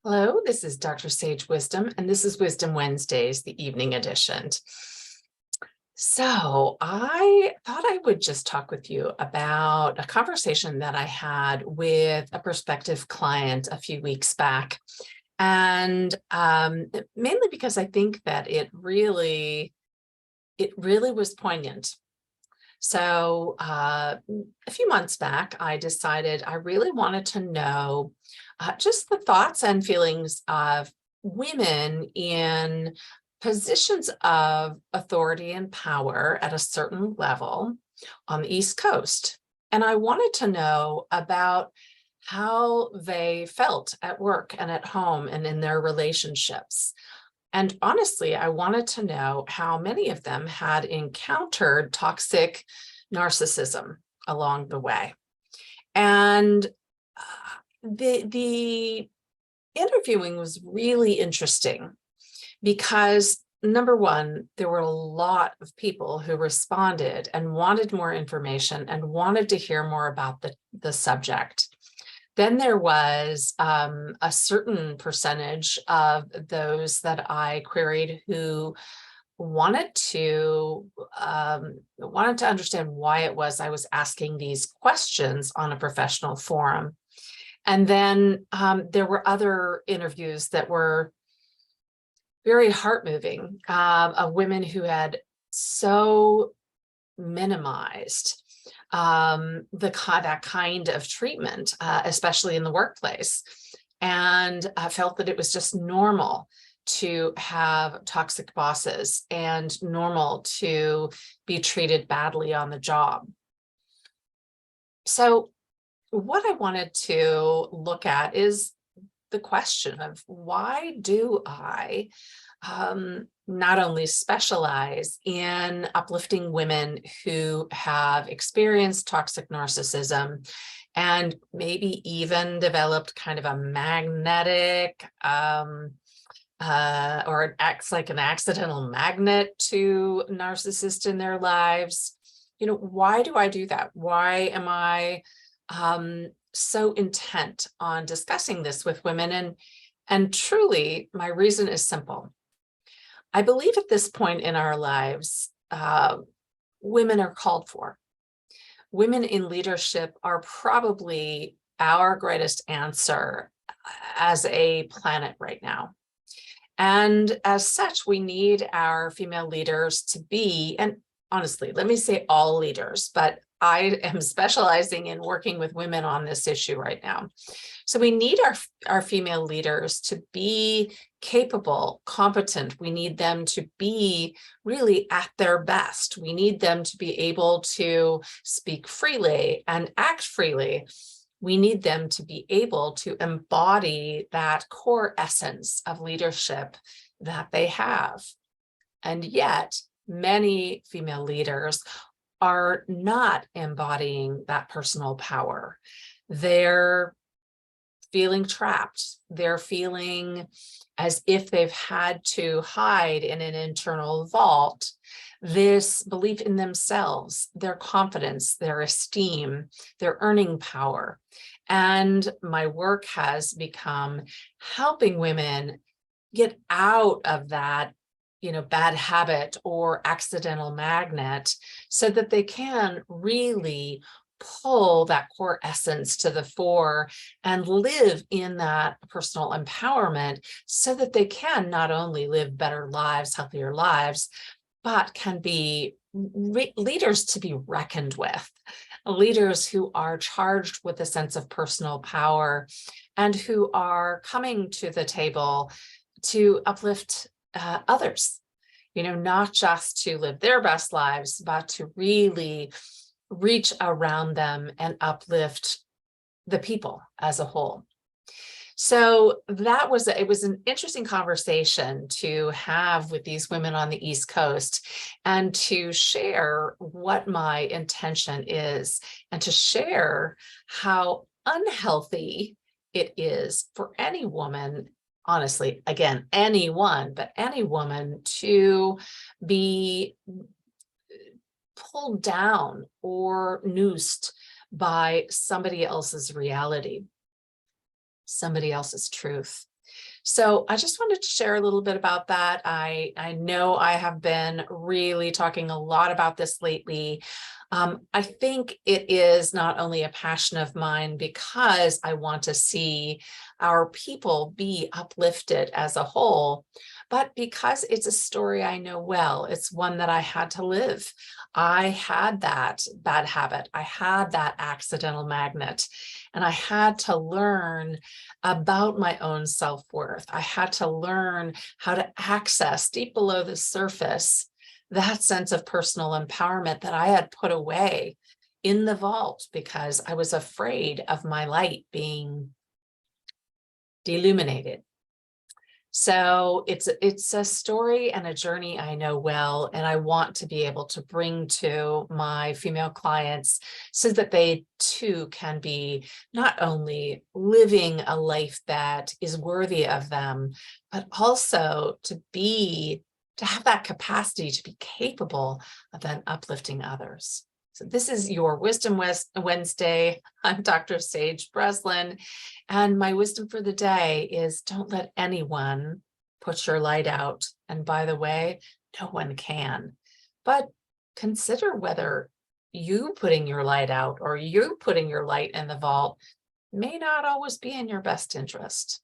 Hello, this is Dr. Sage Wisdom, and this is Wisdom Wednesdays, the evening edition. So I thought I would just talk with you about a conversation that I had with a prospective client a few weeks back. And mainly because I think that it really was poignant. So a few months back, I decided I really wanted to know just the thoughts and feelings of women in positions of authority and power at a certain level on the East Coast. And I wanted to know about how they felt at work and at home and in their relationships. And honestly, I wanted to know how many of them had encountered toxic narcissism along the way. And the interviewing was really interesting because, number one, there were a lot of people who responded and wanted more information and wanted to hear more about the subject. Then there was a certain percentage of those that I queried who wanted to understand why it was I was asking these questions on a professional forum. And then there were other interviews that were very heart-moving of women who had so minimized that kind of treatment, especially in the workplace, and felt that it was just normal to have toxic bosses and normal to be treated badly on the job. So what I wanted to look at is the question of why do I not only specialize in uplifting women who have experienced toxic narcissism and maybe even developed kind of a magnetic or it acts like an accidental magnet to narcissists in their lives. Why do I do that? Why am I so intent on discussing this with women? And truly, my reason is simple. I believe at this point in our lives, women are called for. Women in leadership are probably our greatest answer as a planet right now. And as such, we need our female leaders to be, and honestly, let me say all leaders, but I am specializing in working with women on this issue right now. So we need our female leaders to be capable, competent. We need them to be really at their best. We need them to be able to speak freely and act freely. We need them to be able to embody that core essence of leadership that they have. And yet, many female leaders are not embodying that personal power. They're feeling trapped. They're feeling as if they've had to hide in an internal vault this belief in themselves, their confidence, their esteem, their earning power. And my work has become helping women get out of that bad habit or accidental magnet so that they can really pull that core essence to the fore and live in that personal empowerment so that they can not only live better lives, healthier lives, but can be leaders to be reckoned with, leaders who are charged with a sense of personal power and who are coming to the table to uplift others, not just to live their best lives, but to really reach around them and uplift the people as a whole. So it was an interesting conversation to have with these women on the East Coast and to share what my intention is and to share how unhealthy it is for any woman, honestly, again, anyone, but any woman to be pulled down or noosed by somebody else's reality, somebody else's truth. So I just wanted to share a little bit about that. I know I have been really talking a lot about this lately. I think it is not only a passion of mine because I want to see our people be uplifted as a whole, but because it's a story I know well. It's one that I had to live. I had that bad habit. I had that accidental magnet, and I had to learn about my own self-worth. I had to learn how to access deep below the surface that sense of personal empowerment that I had put away in the vault because I was afraid of my light being deluminated. So it's a story and a journey I know well, and I want to be able to bring to my female clients so that they too can be not only living a life that is worthy of them, but also to have that capacity to be capable of then uplifting others. So this is your Wisdom Wednesday. I'm Dr. Sage Breslin, and my wisdom for the day is don't let anyone put your light out. And by the way, no one can. But consider whether you putting your light out or you putting your light in the vault may not always be in your best interest.